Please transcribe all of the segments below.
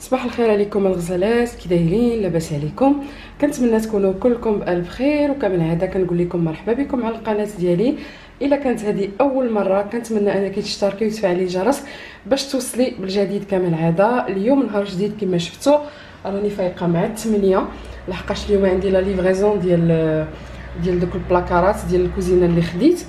صباح الخير عليكم الغزالات، كي دايرين؟ لاباس عليكم؟ كنتمنى تكونوا كلكم بالف خير، وكما العاده كنقول لكم مرحبا بكم على القناه ديالي. الا كانت هذه اول مره كنتمنى انك تشتركي وتفعلي الجرس باش توصلي بالجديد كما العاده. اليوم نهار جديد كما شفتوا، راني فايقه مع 8 لحقاش اليوم عندي لا ليفريزون ديال دوك البلاكارات ديال الكوزينه اللي خديت،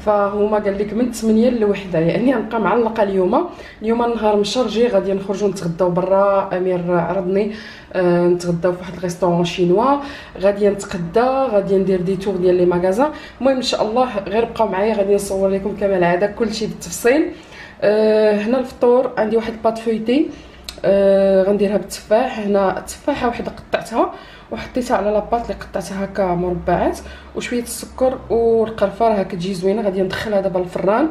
فهما قال لك من 8 لوحده، يعني غنبقى معلقه اليوم النهار مشرجي. غادي نخرجوا نتغداو برا، امير عرضني نتغداو في واحد الريستورون شينوا، غادي نتغدى، غادي ندير دي تور ديال لي ماغازان. المهم ان شاء الله غير بقاو معايا، غادي نصور لكم كما العاده كلشي بالتفصيل. هنا الفطور عندي واحد بات فويتي غنديرها بالتفاح. هنا التفاحه وحده قطعتها وحطيتها على لاباط اللي قطعتها هكا مربعات، وشويه السكر والقرفه، راه كتجي زوينه. غادي ندخلها دابا الفران،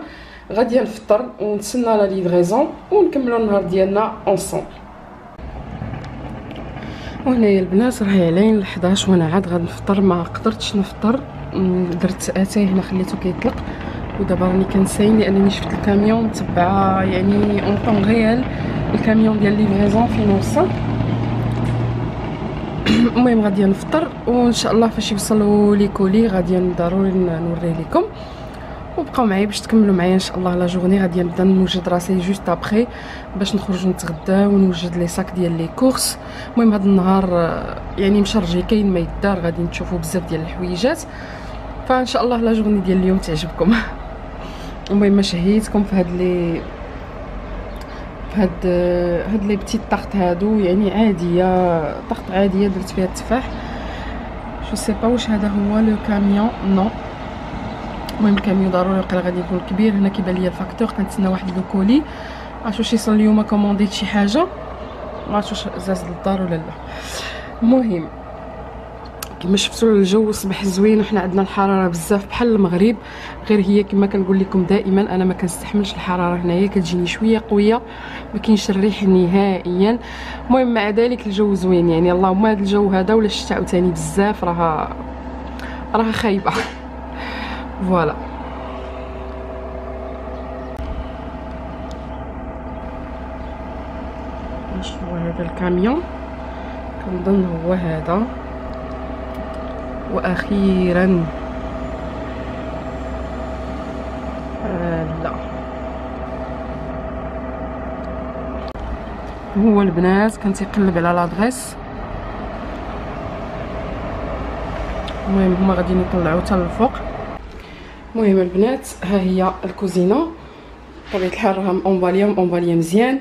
غادي نفطر ونتسنى لا ليفريزون ونكملوا النهار ديالنا اونصومبل. وهنايا البنات راهي علين 11 وانا عاد غادي نفطر. ما قدرتش نفطر، درت اتاي هنا خليته كيطلق، ودابا راني كنساين لانني شفت الكاميون متبعه يعني اون طون ريال. الكاميون ديال ليفريزون فين وصل. المهم غادي نفطر وان شاء الله فاش يوصلوا لي كولي غادي ضروري نوريه لكم، وبقاو معايا باش تكملوا معايا ان شاء الله لا جورني. غادي نبدا نوجد راسي جوست ابري باش نخرجوا نتغداو ونوجد لي ساك ديال لي كورس. المهم هذا النهار يعني مشرجي، كاين ما يدار، غادي تشوفوا بزاف ديال الحويجات، فان شاء الله لا جورني ديال اليوم تعجبكم. المهم ما شهيتكم في هاد لي بتيت طاخت هادو، يعني عاديه، طاخت عاديه درت فيها التفاح. جو سي با واش هذا هو لو كاميون، نو. المهم الكاميون ضروري وقيلا غادي يكون كبير. هنا كيبان ليا الفاكتور، كنتسنى واحد لو كولي. عرفتوا واش يصل اليوم؟ كومونديت شي حاجه، ما عرفتش واش زاز للدار ولا لا. المهم كما شفتوا الجو صبح زوين، وحنا عندنا الحراره بزاف بحال المغرب، غير هي كما كنقول لكم دائما انا ما كنستحملش الحراره هنايا، كتجيني شويه قويه، ما كاينش الريح نهائيا. المهم مع ذلك الجو زوين، يعني اللهم هذا الجو هذا ولا الشتاء عاوتاني بزاف راه خايبه. فوالا نشوفوا هذا الكاميون، كنظن هو هذا. واخيرا لا هو البنات كان تيقلب على لادريس. المهم هما غاديين يطلعوا حتى للفوق. المهم البنات ها هي الكوزينه، بطبيعه الحال راها مونباليه مزيان.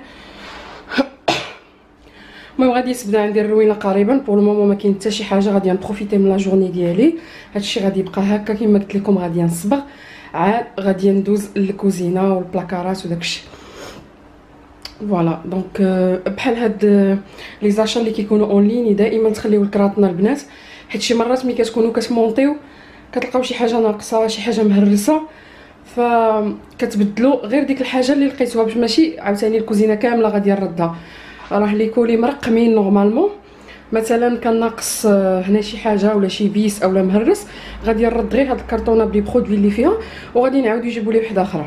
المهم غادي تبدا عندي الروينه قريبا. بور المومون ما كاين حتى شي حاجه، غادي نبروفيتي من لا جورني ديالي. هادشي غادي يبقى هكا كما قلت لكم، غادي نصبغ عاد غادي ندوز للكوزينه والبلاكارات وداكشي. فوالا دونك بحال هاد لي زاشا اللي كيكونوا اون ليني دائما تخليو الكراطنا البنات، حيت شي مرات ملي كتكونوا كتمونطيو كتلقاو شي حاجه ناقصه، شي حاجه مهرسه، فكتبدلوا غير ديك الحاجه اللي لقيتوها، باش ماشي عاوتاني الكوزينه كامله غادي نردها. راه لي كولي مرقمين نورمالمون، مثلا كان ناقص هنا شي حاجه ولا شي بيس اولا مهرس، غادي نرد غير هاد الكرتونه بلي برودوي اللي فيها، وغادي نعاودو يجيبوا لي وحده اخرى.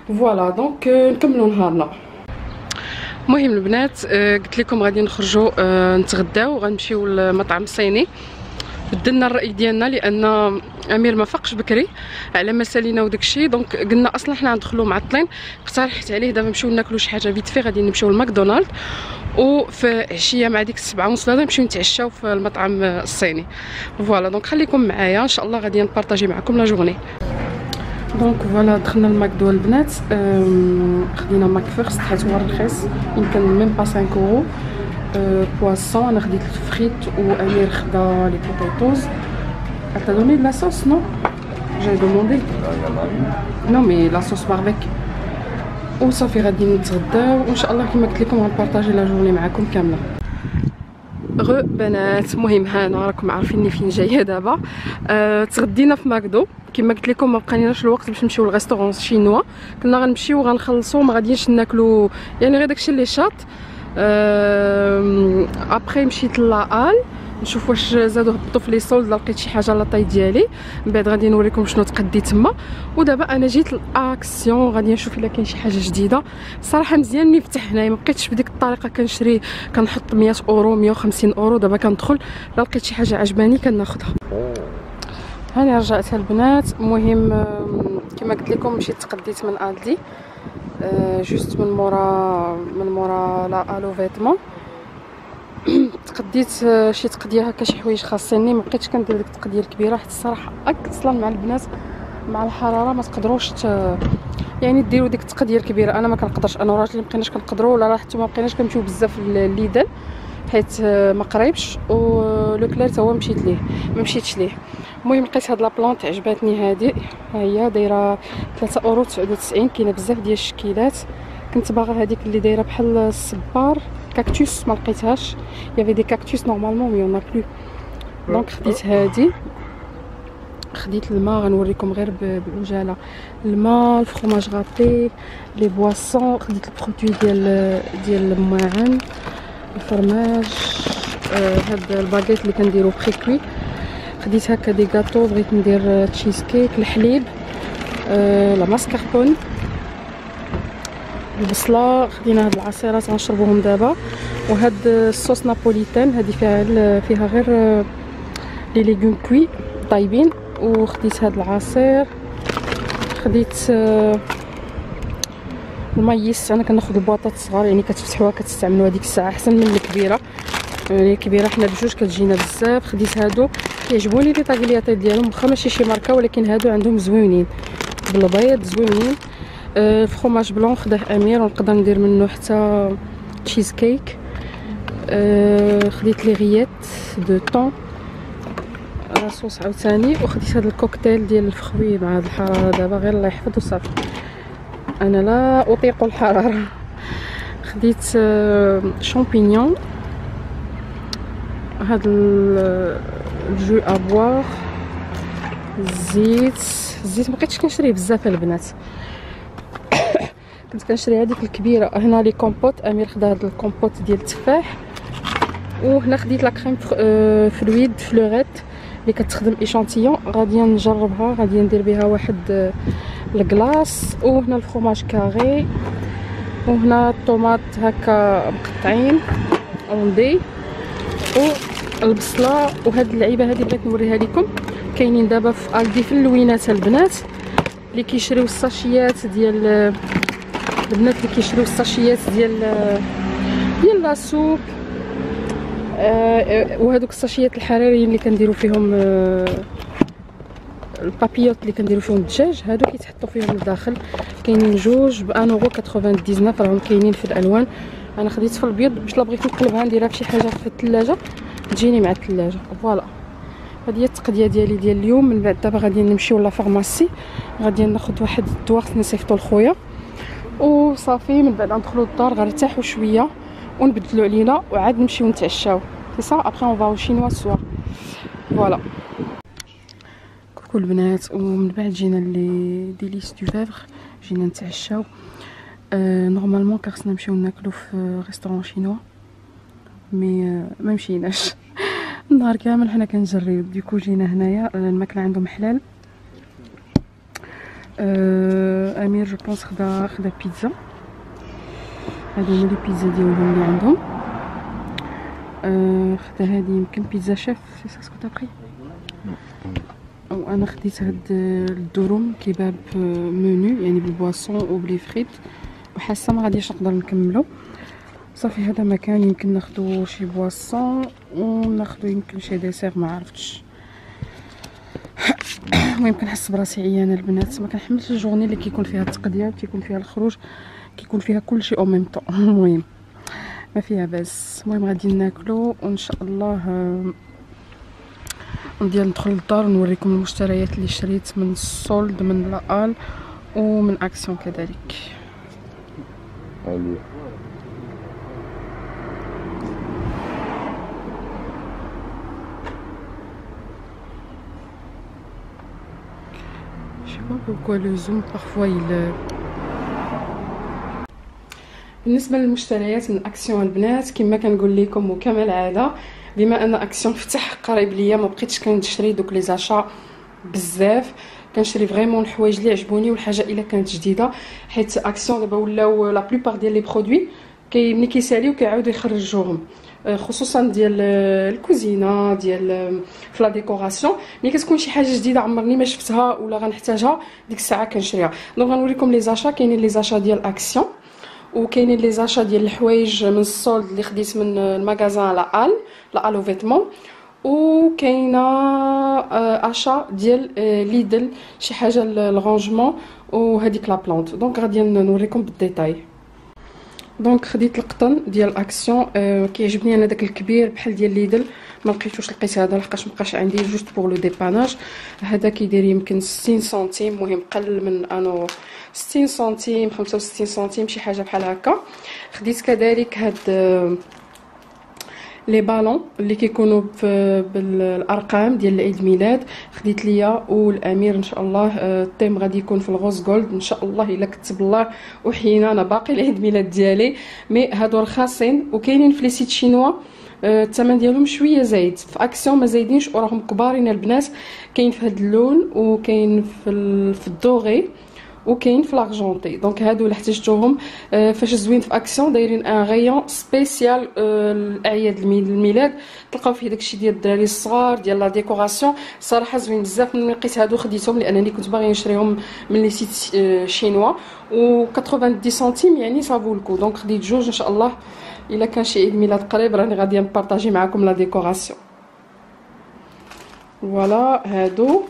فوالا دونك نكملوا نهارنا. المهم البنات قلت لكم غادي نخرجوا نتغداو، غنمشيو لمطعم صيني. بدلنا الراي ديالنا لان امير ما فاقش بكري على ما سالينا وداكشي، دونك قلنا اصلا حنا ندخلوا معطلين. اقترحت عليه دابا نمشيو ناكلوا شي حاجه فيت في، غادي نمشيو لماكدونالد، وفي عشيه مع ديك 7:30 غادي نمشيو نتعشاو في المطعم الصيني. فوالا دونك خليكم معايا ان شاء الله، غادي نبارطاجي معكم لا جورني. دونك فوالا دخلنا الماكدو البنات، خدينا ماك فيرست حيت هو رخيص، يمكن ميم با 5 اورو. بواسون انا خديت الفريت وامير خدا لي بوتيتوز. T'as donné de la sauce, non? J'ai demandé. Non mais la sauce barbecue. وصافي غادي نتغداو وان شاء الله كما قلت لكم غنبارطاجي لا جورني معكم كامله. غو بنات، المهم هانا راكم عارفيني فين جايه دابا. تغدينا في ماكدو كما قلت لكم، ما بقيناش الوقت باش نمشيو للريستورون شينوا، كنا غنمشيو غنخلصوا، ما غاديينش ناكلوا يعني غير داكشي اللي شاط. ابري مشيت لاال نشوف واش زادوا هبطوا في لي سولد. لقيت شي حاجه لاطاي ديالي، من بعد غادي نوريكم شنو تقدي تما. ودابا انا جيت لاكسيون، غادي نشوف الا كاين شي حاجه جديده. صراحه مزيان ملي فتح هنايا، ما بقيتش بديك الطريقه كنشري كنحط 100 اورو 150 اورو. دابا كندخل لا لقيت شي حاجه عجباني كناخذها. هاني رجعت البنات. المهم كما قلت لكم مشيت تقديت من الدي جوست من مورا لا الو فيتمون. تقديت شي تقديه هكا، شي حوايج خاصيني. ما بقيتش كندير ديك التقديه الكبيره حيت الصراحه اصلا مع البنات مع الحراره ما تقدروش يعني ديروا ديك التقديه الكبيره. انا ما كنقدرش، انا وراجلي ما بقيناش كنقدروا، ولا حتى ما بقيناش كنمشيو بزاف لليدل حيت ما قريبش. ولو كلير تا هو مشيت ليه ما مشيتش ليه. المهم لقيت هاد لا بلانط عجباتني. هادي ها هي دايره 3 اورو 99. كاينه بزاف ديال الشكيلات. كنت باغا هذيك اللي دايره بحال الصبار كاكتوس، ما لقيتهاش. يافي دي كاكتوس نورمالمون مي اون بلو. دونك خديت هادي. خديت الماء غنوريكم غير بعجاله. الماء، الفرماج غاطي، لي بواسون. خديت البرودوي ديال الماعن، الفرماج. هاد الباغيت اللي كنديرو بريكوي. خديت هكا دي غاتو، بغيت ندير تشيز كيك. الحليب، لا ماسكاربون، البصله. خدينا هاد العصيرات غنشربوهم دابا. وهاد الصوص نابوليتان هادي فيها غير لي ليغوم كوي طايبين. وخديت هاد العصير. خديت المايس. انا كناخذ البواطات الصغار يعني كتفتحوها كتستعملوها ديك الساعه احسن من الكبيره. يعني الكبيره حنا بجوج كتجينا بزاف. خديت هادو كيعجبوني لي طاكلياتات ديالهم، واخا ماشي شي ماركه ولكن هادو عندهم زوينين بالبيض زوينين. الفرماج بلون خداه امير ونقدر ندير منه حتى تشيز كيك. خديت لي غيات دو طون لاصوص عاوتاني. وخديت هذا الكوكتيل ديال الفخوي مع هاد الحراره دابا غير الله يحفظ وصافي، انا لا اطيق الحراره. خديت شامبينيون. هاد الجو ابوار. الزيت مبقيتش كنشريه بزاف البنات. كنت كنشري هذيك الكبيره. هنا لي كومبوت، امير خدا هاد الكومبوت ديال التفاح. وهنا خديت لا كريم فلويد فلوريت اللي كتخدم ايشانتيون. غادي نجربها، غادي ندير بها واحد الكلاص. وهنا الفرماج كاري. وهنا الطوماط هكا مقطعين اوندي. والبصله. وهاد اللعيبه هادي بغيت نوريها لكم. كاينين دابا في الدي في اللوينات البنات اللي كيشريو الساشيات ديال البنات اللي كيشريو الساشيات ديال لا سوب. وهذوك الساشيات الحراريين اللي كنديروا فيهم البابيوت اللي كنديروا فيهم الدجاج، هادو كيتحطوا فيهم لداخل. كاينين جوج ب 1.99 راهم كاينين في الالوان. انا خديت في الابيض باش لا بغيت نقلبها نديرها في شي حاجه في الثلاجه تجيني مع الثلاجه. فوالا هذه هي التقديه ديالي ديال اليوم. من بعد دابا غادي نمشيو لا فارماسي، غادي ناخذ واحد الدواء خصني نصيفطو لخويا وصافي. من بعد ندخلوا للدار غنرتاحوا شويه ونبدلوا علينا وعاد نمشيو نتعشاو. سي سا ابري اون فاو شينوا سوا. فوالا كوكو البنات. ومن بعد جينا لي ديليس دو فيفر، جينا نتعشاو. نورمالمون كان خصنا نمشيو ناكلو في ريستورون شينوا مي ما مشيناش. النهار كامل حنا كنجريو. ديكو جينا هنايا الماكله عندهم حلال. امير جو بونس خدا بيتزا. هادو هما لي بيتزا ديالهم اللي عندهم. خدا هادي يمكن بيتزا شيف سي سا سكو تابري. وانا خديت هاد الدروم كباب منو يعني بالبواسون وبلي فريت، وحاسه ما غاديش نقدر نكملو. صافي هذا مكان يمكن ناخدو شي بواسون وناخدو يمكن شي ديسير ما عرفتش. المهم كنحس براسي عيانه البنات، ما كنحملش الجورني اللي كيكون فيها التقديه كيكون فيها الخروج كيكون فيها كلشي او ميم طون. المهم ما فيها باس. المهم غادي ناكلو وان شاء الله ندير ندخل للدار ونوريكم المشتريات اللي شريت من السولد من لال ومن اكسيون كذلك. Je sais pas pourquoi le zoom parfois il بالنسبه للمشتريات من اكسيون البنات كما كنقول لكم وكما العاده، بما ان اكسيون فتح قريب ليا ما بقيتش كنشري دوك لي زاشا بزاف، كنشري فريمون الحوايج اللي عجبوني والحاجه الا كانت جديده، حيت اكسيون دابا ولاو لا بلوبار ديال لي برودوي ملي كيساليو كيعاودوا يخرجوهم، خصوصا ديال الكوزينه ديال في لا ديكوراسيون. ملي كتكون شي حاجه جديده عمرني ما شفتها ولا غنحتاجها ديك الساعه كنشريها. دونك غنوريكم لي زاشا. كاينين لي زاشا ديال اكسيون وكاينين لي زاشا ديال الحوايج من السولد اللي خديت من المغازان لا الو فيتمون، وكاينه اشا ديال ليدل شي حاجه للرونجمون وهذيك لا بلانط. دونك غادي نوريكم بالديتاي. دونك خديت القطن ديال اكسيون، كيعجبني انا داك الكبير بحال ديال ليدل، ما لقيتوش لقيت هذا لحقاش مابقاش عندي جوست بور لو ديباناج. هذا كيدير يمكن 60 سنتيم، مهم قل من انو 60 سنتيم 65 سنتيم شي حاجه بحال هكا. خديت كذلك هاد لي بالون اللي كيكونوا بالارقام ديال العيد الميلاد، خديت ليا والامير ان شاء الله. التيم غادي يكون في الغوز جولد ان شاء الله الا كتب الله وحينا. انا باقي العيد الميلاد ديالي، مي هادو رخاصين وكاينين في لي سيت شينوا. الثمن ديالهم شويه زايد، في اكسيون ما زايدينش وراهم كبارين البنات. كاين في هاد اللون وكاين في الدوغي وكاين في لارجونتي. دونك هادو اللي احتاجتوهم فاش زوين في اكسيون دايرين ان غيون سبيسيال الاعياد الميلاد، تلقاو فيه داكشي ديال الدراري الصغار ديال لا ديكوراسيون. صراحه زوين بزاف. من لقيت هادو خديتهم لانني كنت باغي نشريهم من لي سيت شينوا و 90 سنتيم يعني صافو الكو. دونك خديت جوج ان شاء الله الا كان شي عيد ميلاد قريب راني غادي نبارطاجي معكم لا ديكوراسيون. فوالا هادو.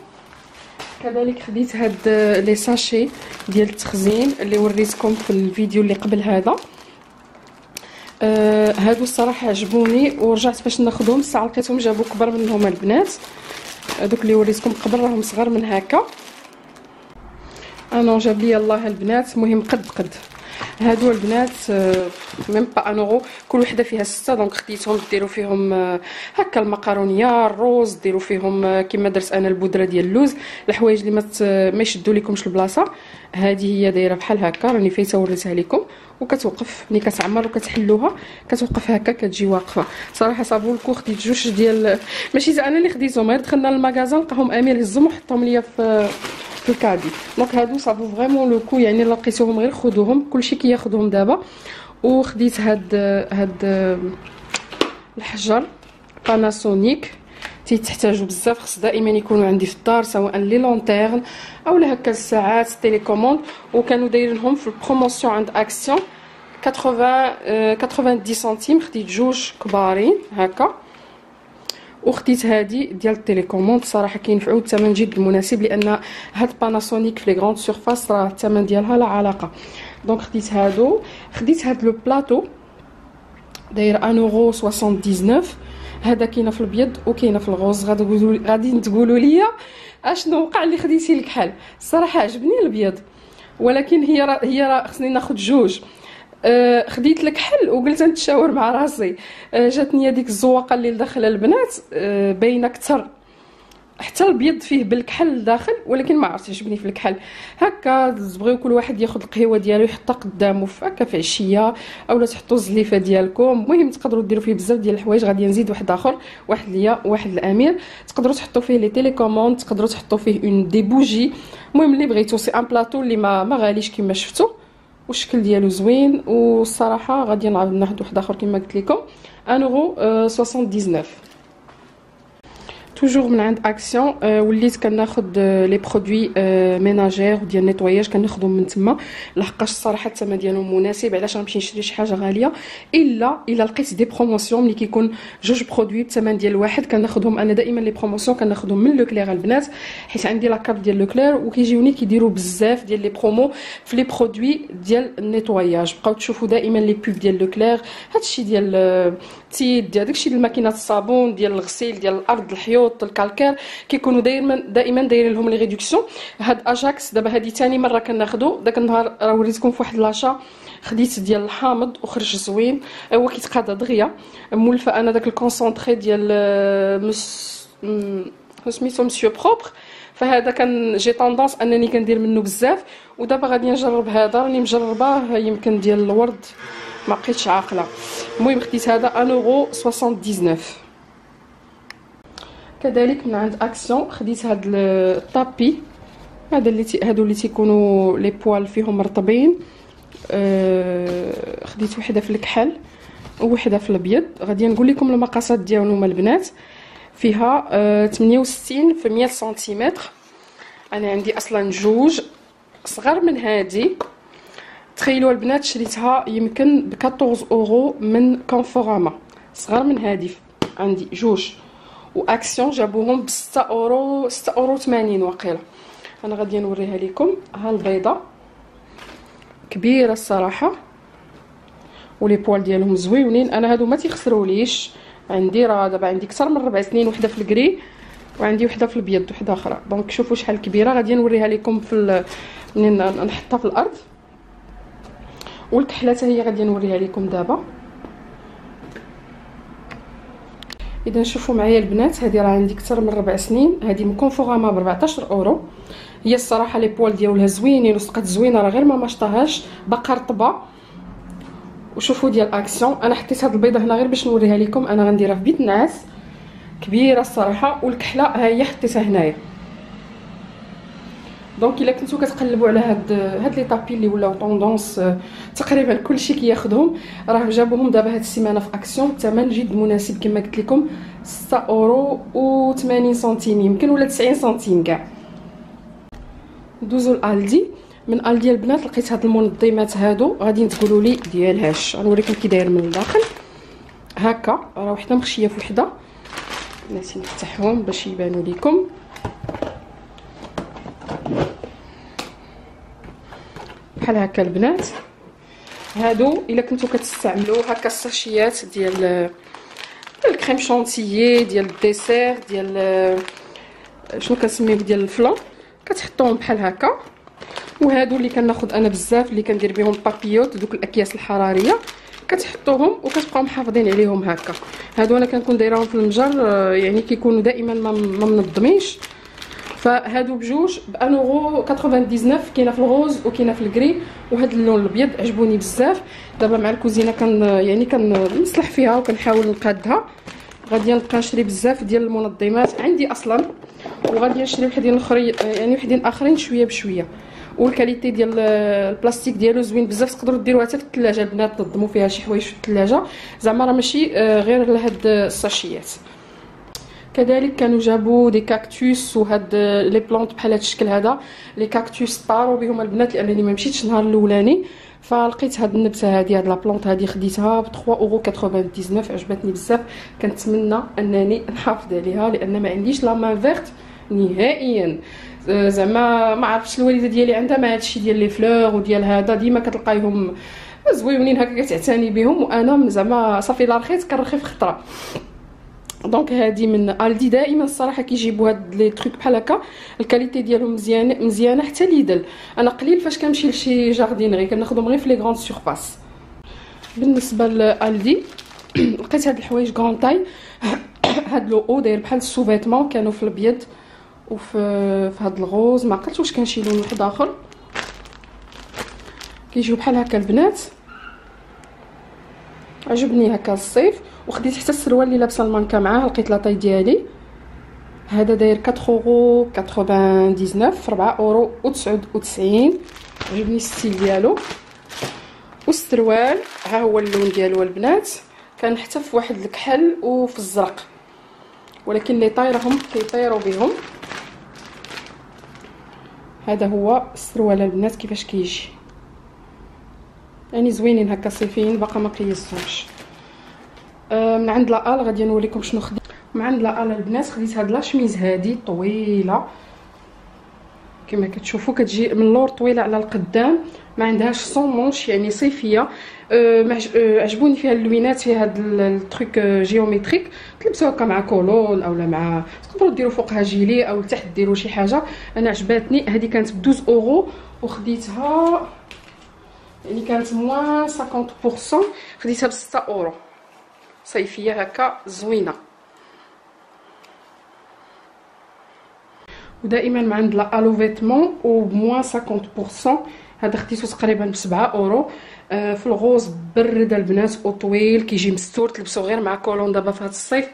كذلك خديت هاد لي ساشي ديال التخزين اللي وريتكم في الفيديو اللي قبل هذا. هادو الصراحه عجبوني ورجعت باش ناخذهم، الساعه لقيتهم جابوا كبر منهم البنات. دوك اللي وريتكم قبل راهم صغار من هكا. انا جاب لي الله البنات، المهم قد هادو البنات ميم با ان اورو، كل وحده فيها 6. دونك خديتهم ديروا فيهم هكا المقارونيه الروز، ديروا فيهم كما درت انا البودره ديال اللوز، الحوايج اللي ما يشدوا لكمش البلاصه. هذه هي دايره بحال هكا، راني فايته وريتها لكم، وكتوقف ملي كتعمر وكتحلوها كتوقف هكا كتجي واقفه. صراحه صابو الكو. خديت جوج ديال ماشي انا اللي خديتهم، غير دخلنا للمغازان لقاهم امير هزهم وحطهم ليا في الكادي. دونك هادو صافو فريمون لو كو، يعني لقيتوهم غير خذوهم، كلشي كياخذهم دابا. وخديت هاد الحجر باناسونيك تحتاجوا بزاف، خص دائما يكونوا عندي في الدار، سواء لي لونتيرن او هكا الساعات تيليكوموند. وكانوا دايرينهم في البروموسيون عند اكسيون 90 سنتيم. خديت جوج كبارين هكا. وخديت هادي ديال التيليكوموند، صراحه كينفعوا، الثمن جد مناسب، لان هاد باناسونيك في لي غروند سورفاس راه الثمن ديالها لا علاقه. دونك خديت هادو. خديت هاد لو بلاطو داير 1.79€. هذا كاينه في الابيض وكاينه في الغوز. غادي تقولوا لي اشنو وقع اللي خديتي الكحل. الصراحه عجبني الابيض، ولكن هي خصني ناخذ جوج. خديت الكحل وقلت نتشاور مع راسي. جاتني هذيك الزواقه اللي داخله البنات باينه اكثر، حتى البيض فيه بالكحل الداخل، ولكن ما عرفتش عجبني في الكحل. هكا بغيو كل واحد ياخذ القهوه ديالو يحطها قدامه هكا في عشيه، اولا تحطوا الزليفه ديالكم. المهم تقدروا ديروا فيه بزاف ديال الحوايج. غادي نزيد واحد اخر، واحد ليا وواحد الامير. تقدروا تحطوا فيه لي تيليكوموند، تقدروا تحطوا فيه اون دي بوجي. المهم اللي بغيتو. سي ان بلاطو اللي ما غاليش كما شفتوا، والشكل ديالو زوين. والصراحه غادي ناخذ واحد اخر كما قلت لكم 1.79€. توجور من عند اكسيون. وليت كناخذ لي برودوي ميناجير ديال نيتواياج كناخذهم من تما، لحقاش الصراحه الثمن ديالهم مناسب. علاش غنمشي نشري شي حاجه غاليه الا لقيت دي بروموسيون ملي كيكون جوج برودوي بالثمن ديال واحد كناخذهم. انا دائما لي بروموسيون كناخذهم من لو كلير البنات، حيت عندي لاكارت ديال لو كلير وكيجيوني كيديروا بزاف ديال لي برومو في لي برودوي ديال النيتواياج. بقاو تشوفوا دائما لي بوب ديال لو كلير، هادشي ديال التيد ديال داكشي ديال ماكينات الصابون ديال الغسيل ديال الارض الحيوط الكالكير، كيكونوا دائما دايرين لهم لي ريدكسيون. هاد اجاكس دابا هادي ثاني مره كناخذو. داك النهار راه وريتكم في واحد لاشا خديت ديال الحامض وخرج زوين، هو كيتقادا دغيا. مولفه انا داك الكونسونطري ديال سميتو مسيو بروبر، فهذا كان جي طوندونس انني كندير منه بزاف، ودابا غادي نجرب هذا راني مجرباه يمكن ديال الورد ما بقيتش عاقله. المهم خديت هذا 1.79€. كذلك من عند اكسيون خديت هاد الطابي، هذا هادو اللي تيكونوا لي بوال فيهم مرطبين. خديت وحده في الكحل ووحده في الابيض. غادي نقول لكم المقاسات ديالهم البنات. فيها 68 في 100 سنتيمتر. انا عندي اصلا جوج صغار من هادي. تخيلوا البنات شريتها يمكن ب 14€ من كونفوراما. صغار من هادي عندي جوج، واكسيون جابوهم ب 6€، 6€80 واقيلا. انا غادي نوريها لكم. ها البيضه كبيره الصراحه، ولي بوال ديالهم زويونين. انا هادو ما تيخسروليش. عندي راه دابا عندي اكثر من 4 سنين، وحده في الكري وعندي وحده في الابيض وحده اخرى. دونك شوفوا شحال كبيره. غادي نوريها لكم في منين نحطها في الارض. والكحله حتى هي غادي نوريها لكم دابا. اذا شوفوا معايا البنات، هذه راه عندي اكثر من 4 سنين. هذه من كونفوراما ب 14€. هي الصراحه لي بوال ديالها زوينين وسقات زوينه، راه غير ما مشطاهاش باقا رطبه. وشوفوا ديال اكسيون، انا حطيت هاد البيضه هنا غير باش نوريها لكم. انا غنديرها في بيت النعاس، كبيره الصراحه. والكحله ها هي حطيتها هنايا. دونك الا كنتو كتقلبوا على هاد لي طابي اللي ولاو طوندونس، تقريبا كلشي كياخذهم. راه جابوهم دابا هاد السيمانه في اكسيون بثمن جد مناسب كما قلت لكم، 6€80 يمكن، ولا 90 سنتيم كاع. ندوزو لالدي. من الدي البنات لقيت هاد المنظمات هادو، غادي تقولوا لي ديالهاش. غنوريكم كي داير من الداخل. هكا راه وحده مخشيه في وحده. ناسي نفتحهم باش يبانوا لكم. بحال هكا البنات. هادو الا كنتو كتستعملوا هكا الساشيات ديال الكريم شونتيي، ديال الديسير، ديال شنو كنسميوه، ديال الفلان، كتحطوهم بحال هكا. وهادو اللي كناخذ انا بزاف، اللي كندير بهم بابيوت، دوك الاكياس الحراريه، كتحطوهم وكتبقاو محافظين عليهم هكا. هادو انا كنكون دايراهم في المجر، يعني كيكونوا دائما ما منظمينش. فهادو بجوج ب 1.99€. كاينه في الغوز وكاينه في الكري، وهاد اللون الابيض عجبوني بزاف. دابا مع الكوزينه يعني كنصلح فيها وكنحاول نقادها. غادي نبقى نشري بزاف ديال المنظمات عندي اصلا، وغادي نشري وحدين اخرين، يعني وحدين اخرين شويه بشويه. والكاليتي ديال البلاستيك ديالو زوين بزاف. تقدروا ديروها حتى في الثلاجه البنات، تنظموا فيها شي حوايج في الثلاجه، زعما راه ماشي غير لهاد الساشيات. كذلك كانوا جابوا دي كاكتوس وهاد لي بلونط بحال هاد الشكل هذا. لي كاكتوس طاروا بهم البنات لانني ما مشيتش النهار الاولاني، فلقيت هاد النبته هادي، هاد لا بلونط هادي خديتها ب 3.99€. عجبتني بزاف. كنتمنى انني نحافظ عليها لان ما عنديش لا مان فيرت نهائيا. زعما ما عرفتش الوالده ديالي عندها مع هادشي ديال لي فلور وديال هذا، ديما كتلقايهم زويونين هكا كتعتني بهم، وانا زعما صافي لا رخيت كنرخي في خطره. دونك هادي من الدي. دائما الصراحه كيجيبوا هاد لي تروك بحال هكا، الكاليتي ديالهم مزيانه حتى ليدل. انا قليل فاش كنمشي لشي جاردينري كناخذهم غير في لي غروند سورفاس. بالنسبه لالدي لقيت هاد الحوايج غون طاي. هاد لو او داير بحال السوفيتمون، كانوا في الابيض وفي هاد الغوز، ما عقلتش واش كان شي لون واحد اخر. كيجيو بحال هكا البنات. عجبني هكا الصيف. وخديت حتى السروال اللي لابسه المانكا معاه، لقيت لاطاي ديالي. هذا داير 4.99€، 4.99€. عجبني الستيل ديالو. والسروال ها هو اللون ديالو البنات، كان حتى في واحد الكحل وفي الزرق، ولكن لي طايرهم كيطيروا بهم. هذا هو السروال البنات كيفاش كيجي، يعني زوينين هكا صيفيين، باقا ما قيستهمش. من عند لاال غادي نوريكم شنو خديت. من عند لاال البنات خديت هاد لا شميز هادي طويله كما كتشوفوا، كتجي من اللور طويله على القدام، ما عندهاش صون مونش، يعني صيفيه. عجبوني فيها اللوينات، فيها هاد التروك جيومتريك، تلبسوها هكا مع كولون اولا مع، تقدروا ديروا فوقها جيلي او لتحت ديروا شي حاجه. انا عجباتني. هذه كانت ب 12€ وخديتها، يعني كانت موان 50%، خديتها ب 6€. صيفيه هكا زوينه. ودائما ما عند لا الو فيتمون وبموان 50%. هذا خديته تقريبا ب7 اورو. في الغوز برد البنات وطويل، كيجي مستور، تلبسو غير مع كولون دابا في هذا الصيف.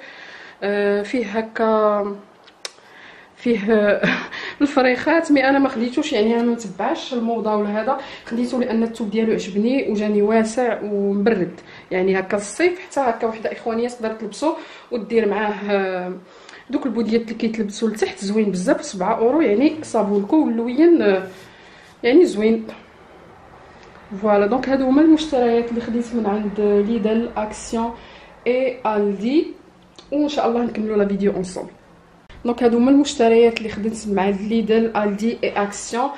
فيه هكا فيه الفريخات، مي انا ما خديتوش، يعني انا ما متبعش الموضه ولا هذا، خديته لان الثوب ديالو عجبني وجاني واسع ومبرد، يعني هكا الصيف حتى هكا وحده اخوانيه تقدر تلبسو ودير معاه دوك البوديات اللي كيتلبسوا لتحت، زوين بزاف. 7 اورو يعني صابولكو واللوين يعني زوين. فوالا دونك هادو هما المشتريات اللي خديت من عند ليدل، اكسيون اي الدي، وان شاء الله نكملوا لا فيديو اونصومبل. دونك هادو هما المشتريات اللي خديت مع ليدل، الدي اي اكسيون.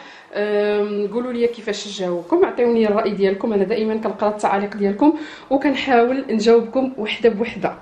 قولوا لي كيفاش جاوكم، عطيوني الراي ديالكم، انا دائما كنقرا التعاليق ديالكم وكنحاول نجاوبكم وحده بوحده.